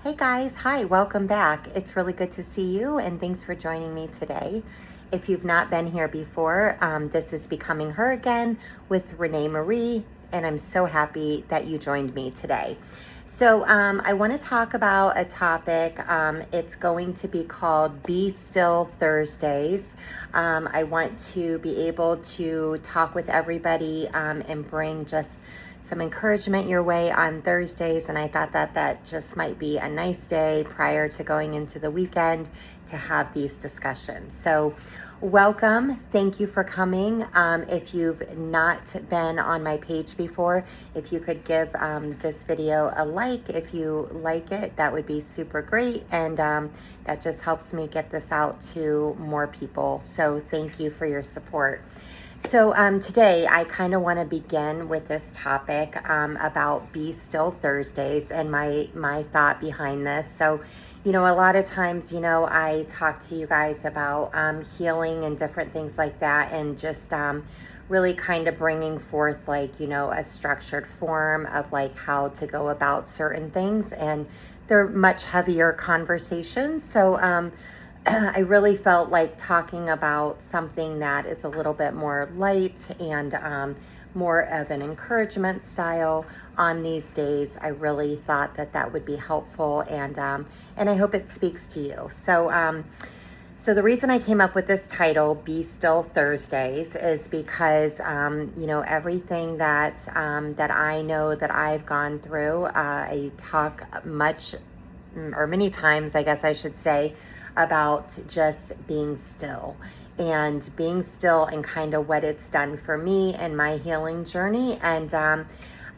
Hey guys, hi, welcome back. It's really good to see you and thanks for joining me today. If you've not been here before, this is Becoming Her Again with Renee Marie, and I'm so happy that you joined me today. So, I want to talk about a topic. It's going to be called Be Still Thursdays. I want to be able to talk with everybody and bring just some encouragement your way on Thursdays, and I thought that that just might be a nice day prior to going into the weekend to have these discussions. So welcome. Thank you for coming. If you've not been on my page before, if you could give this video a like, if you like it, that would be super great. And that just helps me get this out to more people. So thank you for your support. So today I kind of want to begin with this topic about Be Still Thursdays and my thought behind this. So, a lot of times, I talk to you guys about healing and different things like that, and just really kind of bringing forth a structured form of how to go about certain things, and they're much heavier conversations. So I really felt like talking about something that is a little bit more light and more of an encouragement style on these days. I really thought that that would be helpful, and I hope it speaks to you. So the reason I came up with this title, Be Still Thursdays, is because everything that I know that I've gone through. I talk many times, I guess I should say, about just being still and kind of what it's done for me and my healing journey. And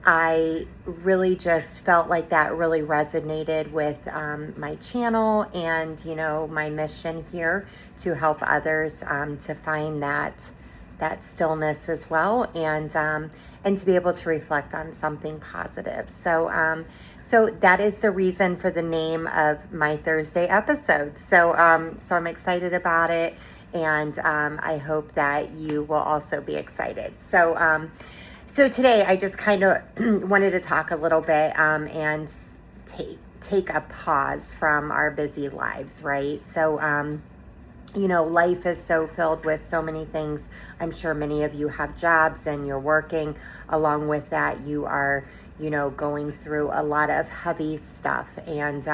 I really just felt like that really resonated with my channel and, my mission here to help others to find that stillness as well, and to be able to reflect on something positive. So that is the reason for the name of my Thursday episode. So I'm excited about it, and I hope that you will also be excited. So today I just kind of wanted to talk a little bit and take a pause from our busy lives, right? So life is so filled with so many things. I'm sure many of you have jobs and you're working. Along with that, you are, going through a lot of heavy stuff. And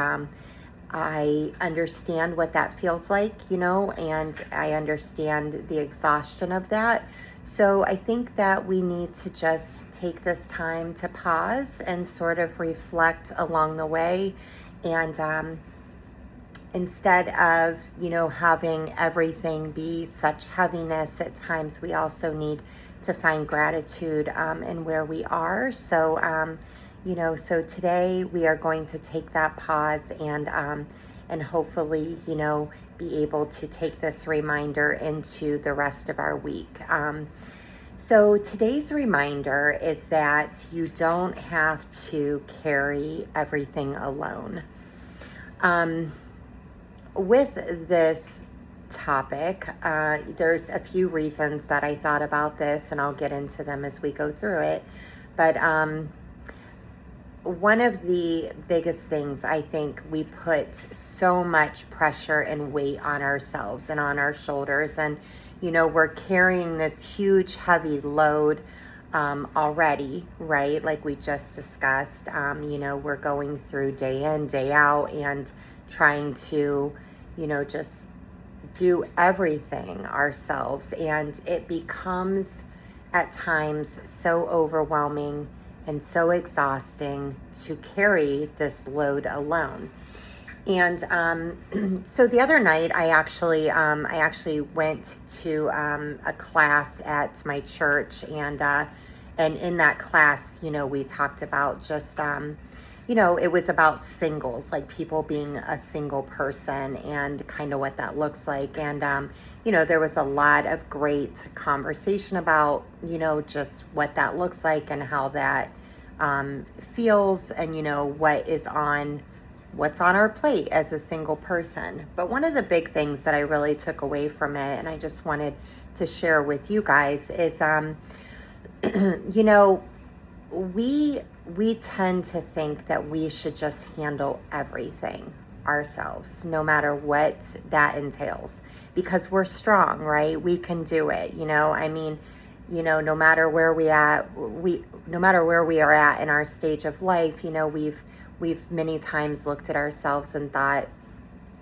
I understand what that feels like, and I understand the exhaustion of that. So I think that we need to just take this time to pause and sort of reflect along the way. And instead of, having everything be such heaviness at times, we also need to find gratitude in where we are. So, so today we are going to take that pause and hopefully, be able to take this reminder into the rest of our week. So today's reminder is that you don't have to carry everything alone. With this topic, there's a few reasons that I thought about this, and I'll get into them as we go through it. But one of the biggest things, I think, we put so much pressure and weight on ourselves and on our shoulders, and we're carrying this huge heavy load already, right? Like we just discussed. We're going through day in, day out, and trying to, just do everything ourselves. And it becomes at times so overwhelming and so exhausting to carry this load alone. And so the other night, I actually went to a class at my church, and in that class, we talked about just it was about singles, like people being a single person and kind of what that looks like. And, there was a lot of great conversation about, just what that looks like and how that feels, and, what's on our plate as a single person. But one of the big things that I really took away from it, and I just wanted to share with you guys, is, we we tend to think that we should just handle everything ourselves, no matter what that entails, because we're strong, right? We can do it, I mean, no matter where no matter where we are at in our stage of life, we've many times looked at ourselves and thought,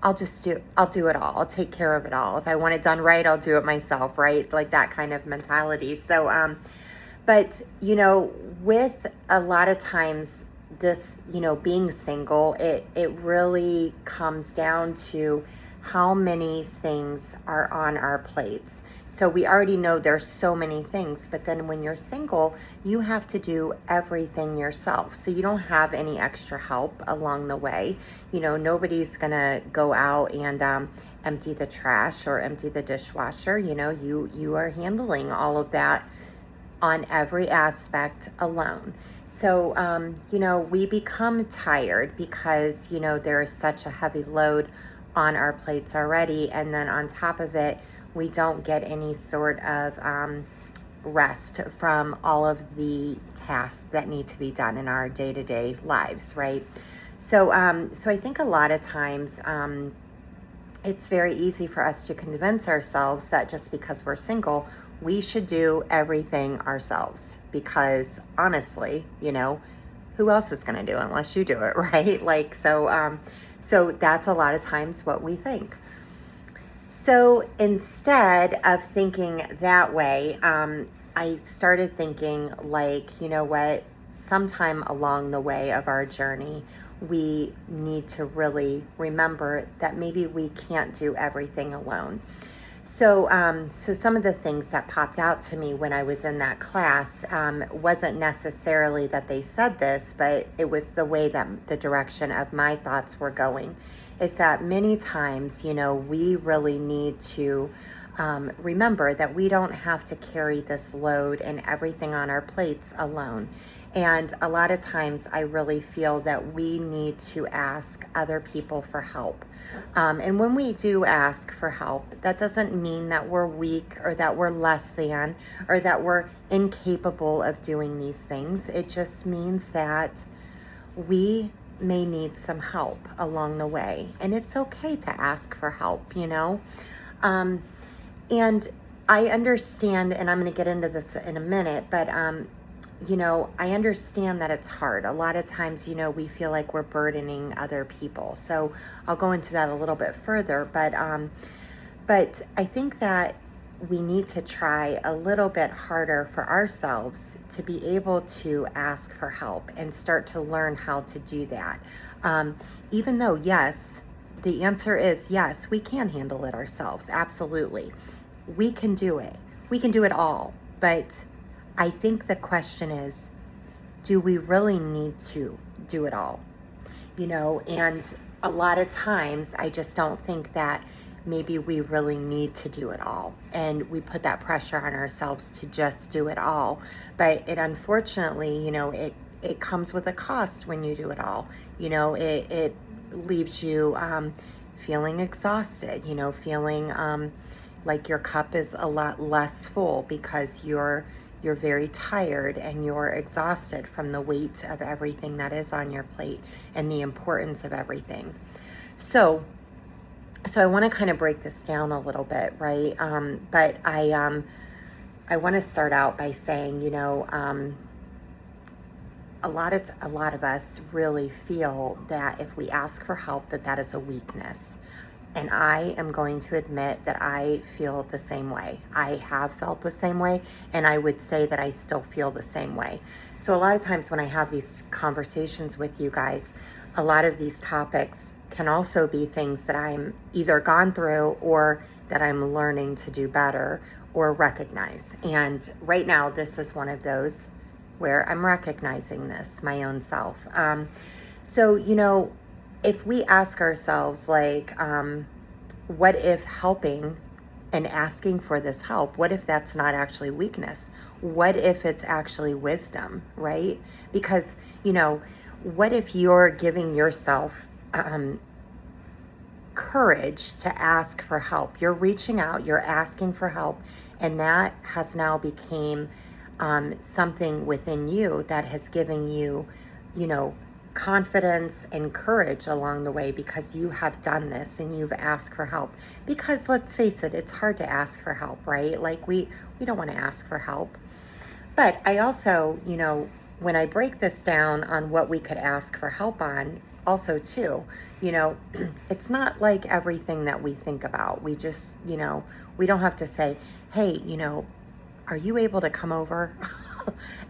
I'll do it all. I'll take care of it all. If I want it done right, I'll do it myself, right? Like that kind of mentality. So, but, with a lot of times this, being single, it really comes down to how many things are on our plates. So we already know there's so many things, but then when you're single, you have to do everything yourself. So you don't have any extra help along the way. Nobody's gonna go out and empty the trash or empty the dishwasher. You are handling all of that on every aspect alone. So, we become tired because, there is such a heavy load on our plates already. And then on top of it, we don't get any sort of rest from all of the tasks that need to be done in our day-to-day lives, right? So, so I think a lot of times it's very easy for us to convince ourselves that just because we're single, we should do everything ourselves, because honestly, who else is going to do it unless you do it, right? Like, so that's a lot of times what we think. So instead of thinking that way, I started thinking like, what, sometime along the way of our journey, we need to really remember that maybe we can't do everything alone. So, so some of the things that popped out to me when I was in that class wasn't necessarily that they said this, but it was the way that the direction of my thoughts were going. Is that many times, we really need to remember that we don't have to carry this load and everything on our plates alone. And a lot of times I really feel that we need to ask other people for help. And when we do ask for help, that doesn't mean that we're weak or that we're less than or that we're incapable of doing these things. It just means that we may need some help along the way. And it's okay to ask for help, and I understand, and I'm going to get into this in a minute, but I understand that it's hard. A lot of times, we feel like we're burdening other people. So I'll go into that a little bit further, but I think that we need to try a little bit harder for ourselves to be able to ask for help and start to learn how to do that. Even though, yes, the answer is yes, we can handle it ourselves. Absolutely. We can do it. We can do it all. But I think the question is, do we really need to do it all? And a lot of times I just don't think that maybe we really need to do it all. And we put that pressure on ourselves to just do it all. But it unfortunately, it comes with a cost when you do it all. It leaves you feeling exhausted, feeling like your cup is a lot less full because you're very tired and you're exhausted from the weight of everything that is on your plate and the importance of everything. So I want to kind of break this down a little bit, right? But I want to start out by saying, a lot of us really feel that if we ask for help, that is a weakness. And I am going to admit that I feel the same way. I have felt the same way, and I would say that I still feel the same way. So a lot of times when I have these conversations with you guys, a lot of these topics can also be things that I'm either gone through or that I'm learning to do better or recognize. And right now, this is one of those where I'm recognizing this, my own self. So, if we ask ourselves, like, what if helping and asking for this help, what if that's not actually weakness? What if it's actually wisdom, right? Because, what if you're giving yourself courage to ask for help? You're reaching out, you're asking for help, and that has now became something within you that has given you, you know, confidence and courage along the way because you have done this and you've asked for help. Because let's face it, it's hard to ask for help, right? Like we don't want to ask for help. But I also, when I break this down on what we could ask for help on, also too, you know, it's not like everything that we think about. We just, we don't have to say, hey, are you able to come over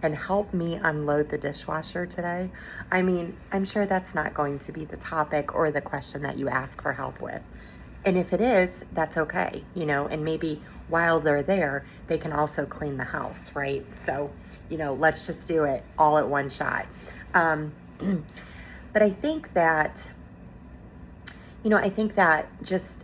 and help me unload the dishwasher today? I mean, I'm sure that's not going to be the topic or the question that you ask for help with. And if it is, that's okay, and maybe while they're there, they can also clean the house, right? So, let's just do it all at one shot. But I think that just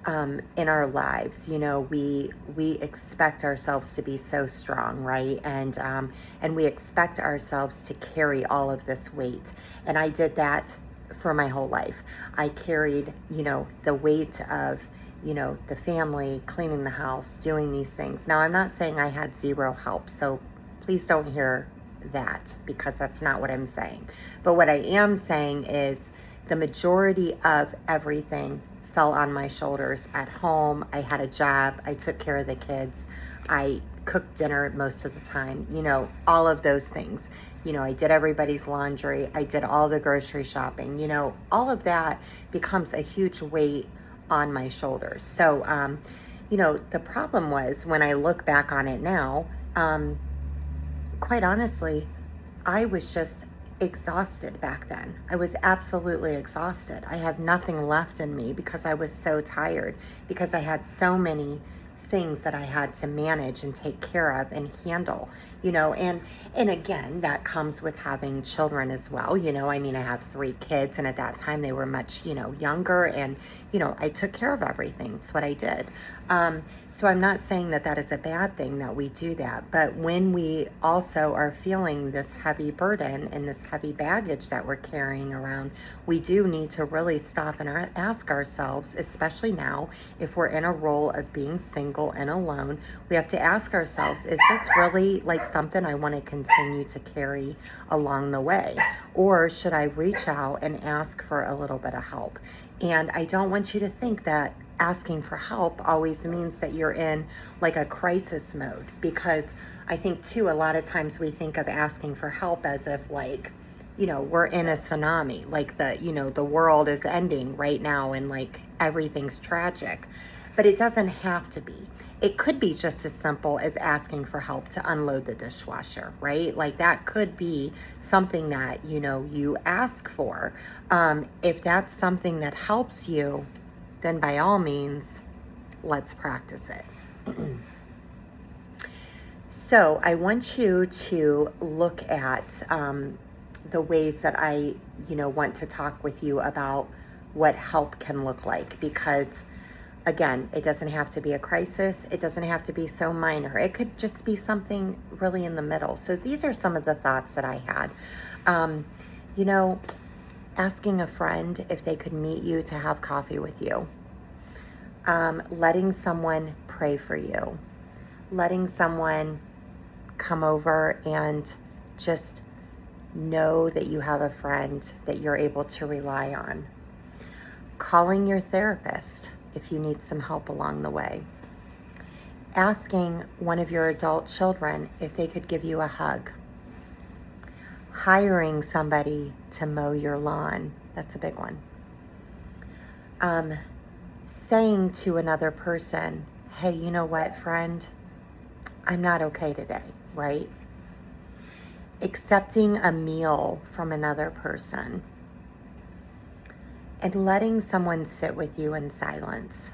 in our lives, we expect ourselves to be so strong, right? And we expect ourselves to carry all of this weight. And I did that for my whole life. I carried, the weight of, the family, cleaning the house, doing these things. Now, I'm not saying I had zero help, so please don't hear that, because that's not what I'm saying. But what I am saying is the majority of everything fell on my shoulders at home. I had a job. I took care of the kids. I cooked dinner most of the time, all of those things. I did everybody's laundry. I did all the grocery shopping. All of that becomes a huge weight on my shoulders. So, the problem was when I look back on it now, quite honestly, I was just exhausted back then. I was absolutely exhausted. I have nothing left in me because I was so tired, because I had so many things that I had to manage and take care of and handle, and again, that comes with having children as well. I mean, I have 3 kids, and at that time they were much, younger, and, I took care of everything. That's what I did. So I'm not saying that that is a bad thing that we do that, but when we also are feeling this heavy burden and this heavy baggage that we're carrying around, we do need to really stop and ask ourselves, especially now, if we're in a role of being single and alone, we have to ask ourselves, is this really like something I want to continue to carry along the way? Or should I reach out and ask for a little bit of help? And I don't want you to think that asking for help always means that you're in like a crisis mode, because I think too, a lot of times we think of asking for help as if like, we're in a tsunami, like the world is ending right now and like everything's tragic. But it doesn't have to be. It could be just as simple as asking for help to unload the dishwasher, right? Like that could be something that, you ask for. If that's something that helps you, then by all means, let's practice it. So I want you to look at the ways that I, want to talk with you about what help can look like, because again, it doesn't have to be a crisis. It doesn't have to be so minor. It could just be something really in the middle. So these are some of the thoughts that I had. Asking a friend if they could meet you to have coffee with you. Letting someone pray for you. Letting someone come over and just know that you have a friend that you're able to rely on. Calling your therapist if you need some help along the way. Asking one of your adult children if they could give you a hug. Hiring somebody to mow your lawn. That's a big one. Saying to another person, hey, you know what, friend? I'm not okay today, right? Accepting a meal from another person. And letting someone sit with you in silence.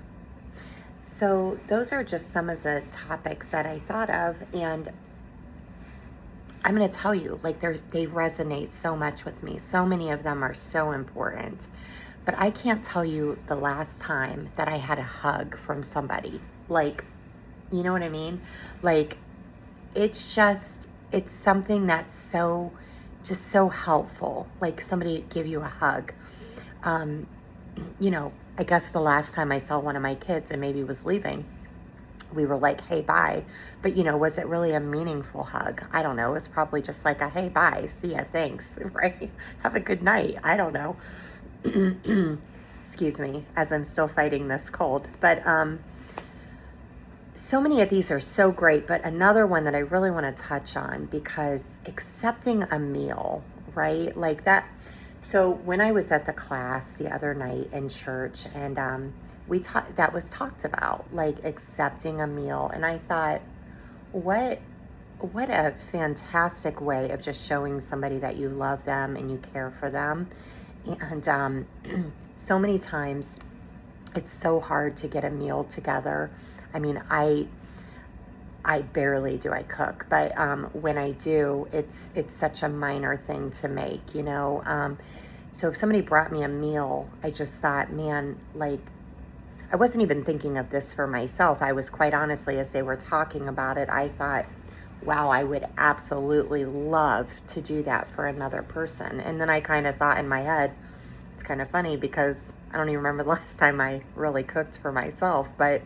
So those are just some of the topics that I thought of, and I'm going to tell you, like they resonate so much with me. So many of them are so important. But I can't tell you the last time that I had a hug from somebody. Like, you know what I mean? Like, it's something that's so helpful. Like somebody give you a hug. I guess the last time I saw one of my kids and maybe was leaving we were like, hey, bye. But, was it really a meaningful hug? I don't know. It was probably just like a, hey, bye, see ya, thanks, right? Have a good night. I don't know. Excuse me, as I'm still fighting this cold. But so many of these are so great. But another one that I really want to touch on, because accepting a meal, right? Like that. So when I was at the class the other night in church, and that was talked about, like accepting a meal, and I thought, what a fantastic way of just showing somebody that you love them and you care for them. And so many times it's so hard to get a meal together. I mean, I barely do I cook, but when I do, it's such a minor thing to make, so if somebody brought me a meal, I just thought, man, like, I wasn't even thinking of this for myself. I was, quite honestly, as they were talking about it, I thought, wow, I would absolutely love to do that for another person. And then I kind of thought in my head, it's kind of funny because I don't even remember the last time I really cooked for myself, but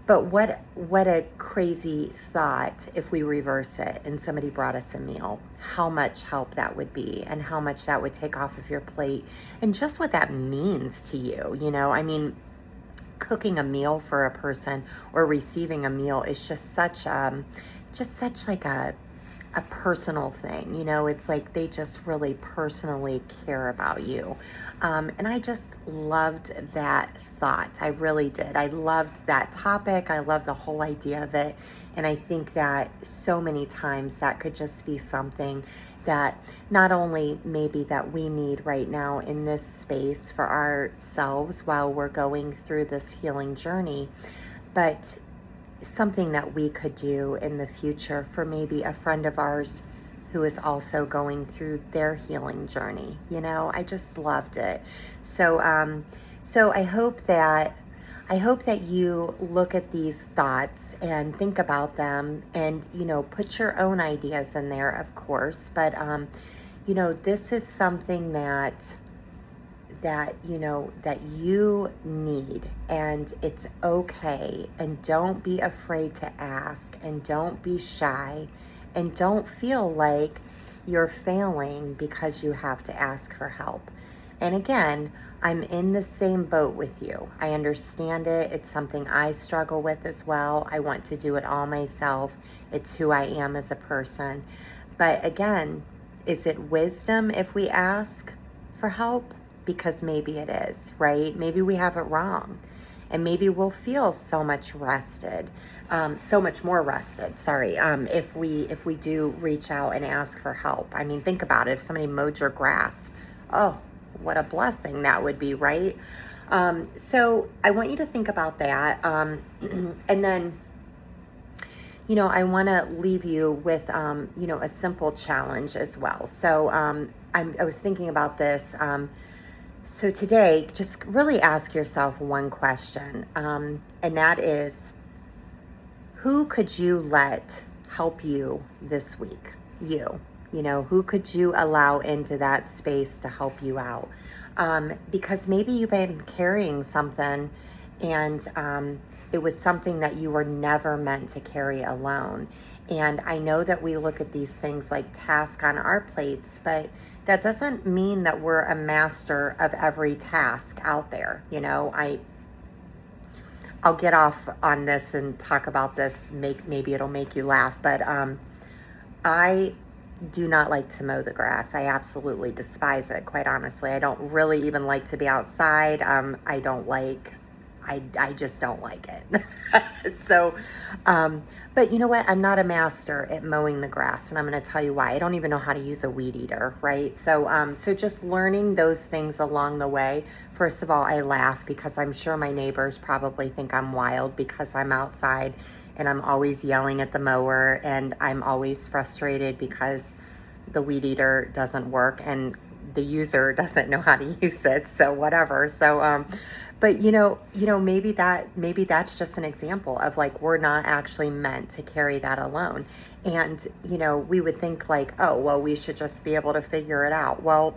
what a crazy thought if we reverse it and somebody brought us a meal, how much help that would be and how much that would take off of your plate and just what that means to you. I mean, cooking a meal for a person or receiving a meal is just such like a personal thing. It's like they just really personally care about you. And I just loved that thought. I really did. I loved that topic. I love the whole idea of it. And I think that so many times that could just be something that not only maybe that we need right now in this space for ourselves while we're going through this healing journey, but something that we could do in the future for maybe a friend of ours who is also going through their healing journey. I just loved it. So I hope that you look at these thoughts and think about them and, put your own ideas in there, of course. But, this is something that you need, and it's okay. And don't be afraid to ask, and don't be shy, and don't feel like you're failing because you have to ask for help. And again, I'm in the same boat with you. I understand it. It's something I struggle with as well. I want to do it all myself. It's who I am as a person. But again, is it wisdom if we ask for help? Because maybe it is, right? Maybe we have it wrong. And maybe we'll feel so much more rested, if we do reach out and ask for help. I mean, think about it. If somebody mowed your grass, oh, what a blessing that would be, right? So I want you to think about that. And then, I want to leave you with, a simple challenge as well. So I was thinking about this. So today, just really ask yourself one question, and that is, who could you let help you this week? Who could you allow into that space to help you out? Because maybe you've been carrying something and it was something that you were never meant to carry alone. And I know that we look at these things like tasks on our plates, but that doesn't mean that we're a master of every task out there. I'll get off on this and talk about this. Maybe it'll make you laugh, but I do not like to mow the grass. I absolutely despise it, quite honestly. I don't really even like to be outside. I just don't like it. So, but you know what? I'm not a master at mowing the grass, and I'm going to tell you why. I don't even know how to use a weed eater, right? So, so just learning those things along the way. First of all, I laugh because I'm sure my neighbors probably think I'm wild because I'm outside and I'm always yelling at the mower, and I'm always frustrated because the weed eater doesn't work and the user doesn't know how to use it. So whatever. So, but maybe that's just an example of like, we're not actually meant to carry that alone. And, we would think like, oh, well, we should just be able to figure it out. Well,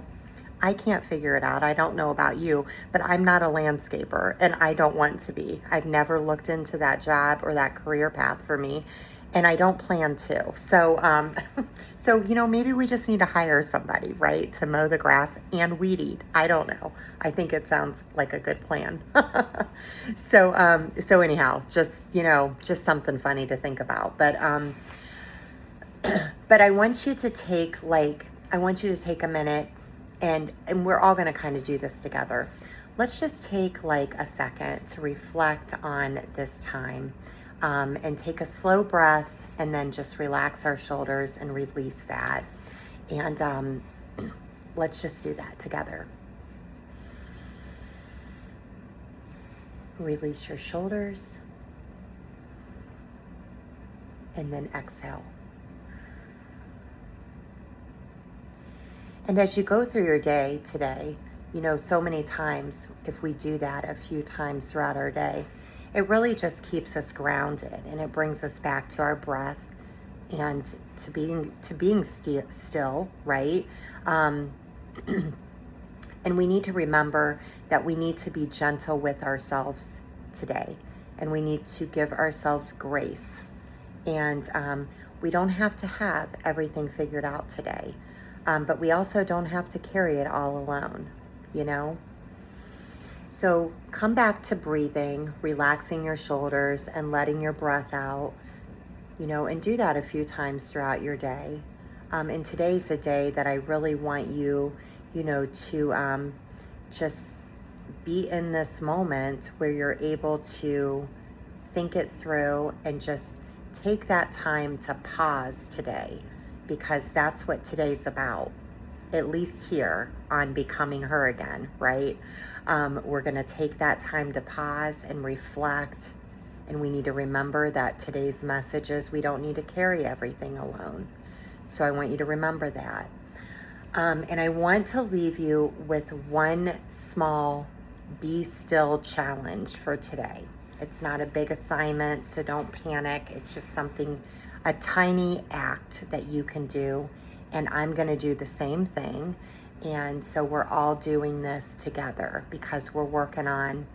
I can't figure it out. I don't know about you, but I'm not a landscaper and I don't want to be. I've never looked into that job or that career path for me, and I don't plan to. So, so, maybe we just need to hire somebody, right, to mow the grass and weed eat. I don't know. I think it sounds like a good plan. So anyhow, just something funny to think about. But I want you to take a minute, and we're all going to kind of do this together. Let's just take like a second to reflect on this time, and take a slow breath, and then just relax our shoulders and release that. And let's just do that together. Release your shoulders, and then exhale. And as you go through your day today, so many times, if we do that a few times throughout our day, it really just keeps us grounded, and it brings us back to our breath and to being still, right? And we need to remember that we need to be gentle with ourselves today, and we need to give ourselves grace. And we don't have to have everything figured out today. But we also don't have to carry it all alone, So come back to breathing, relaxing your shoulders and letting your breath out, and do that a few times throughout your day. And today's a day that I really want you, to just be in this moment where you're able to think it through and just take that time to pause today, because that's what today's about, at least here on Becoming Her Again, right? We're going to take that time to pause and reflect, and we need to remember that today's message is we don't need to carry everything alone. So I want you to remember that. And I want to leave you with one small be still challenge for today. It's not a big assignment, so don't panic. It's just a tiny act that you can do, and I'm going to do the same thing. And so we're all doing this together because we're working on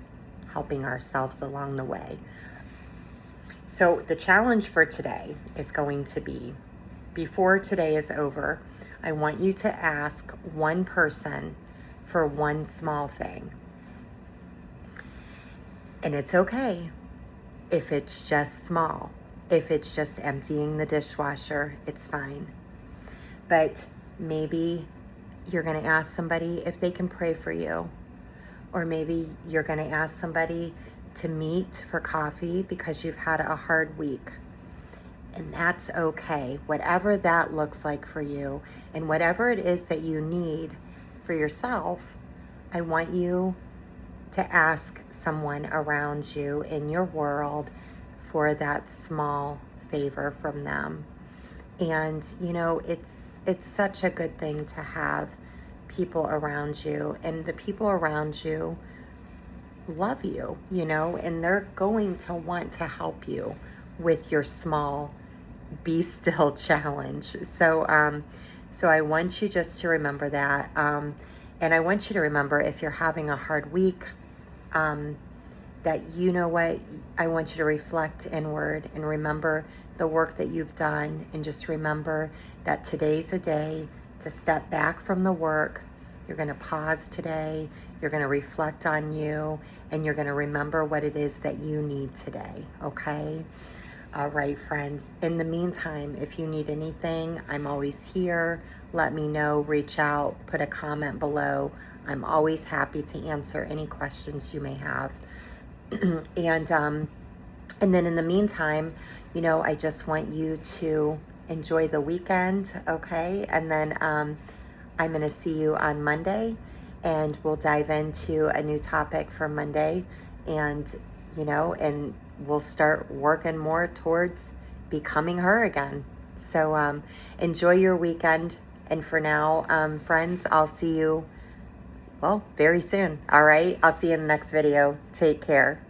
helping ourselves along the way. So the challenge for today is going to be, before today is over, I want you to ask one person for one small thing. And it's okay if it's just small. If it's just emptying the dishwasher, it's fine. But maybe you're going to ask somebody if they can pray for you. Or maybe you're going to ask somebody to meet for coffee because you've had a hard week. And that's okay. Whatever that looks like for you, and whatever it is that you need for yourself, I want you to ask someone around you in your world for that small favor from them. And it's such a good thing to have people around you, and the people around you love you, and they're going to want to help you with your small be still challenge. So I want you just to remember that, and I want you to remember, if you're having a hard week, that I want you to reflect inward and remember the work that you've done, and just remember that today's a day to step back from the work. You're going to pause today, you're going to reflect on you, and you're going to remember what it is that you need today, okay? All right, friends. In the meantime, if you need anything, I'm always here. Let me know, reach out, put a comment below. I'm always happy to answer any questions you may have. And then in the meantime, I just want you to enjoy the weekend, okay? And then I'm going to see you on Monday, and we'll dive into a new topic for Monday, and we'll start working more towards becoming her again. So enjoy your weekend, and for now, friends, I'll see you, very soon. All right, I'll see you in the next video. Take care.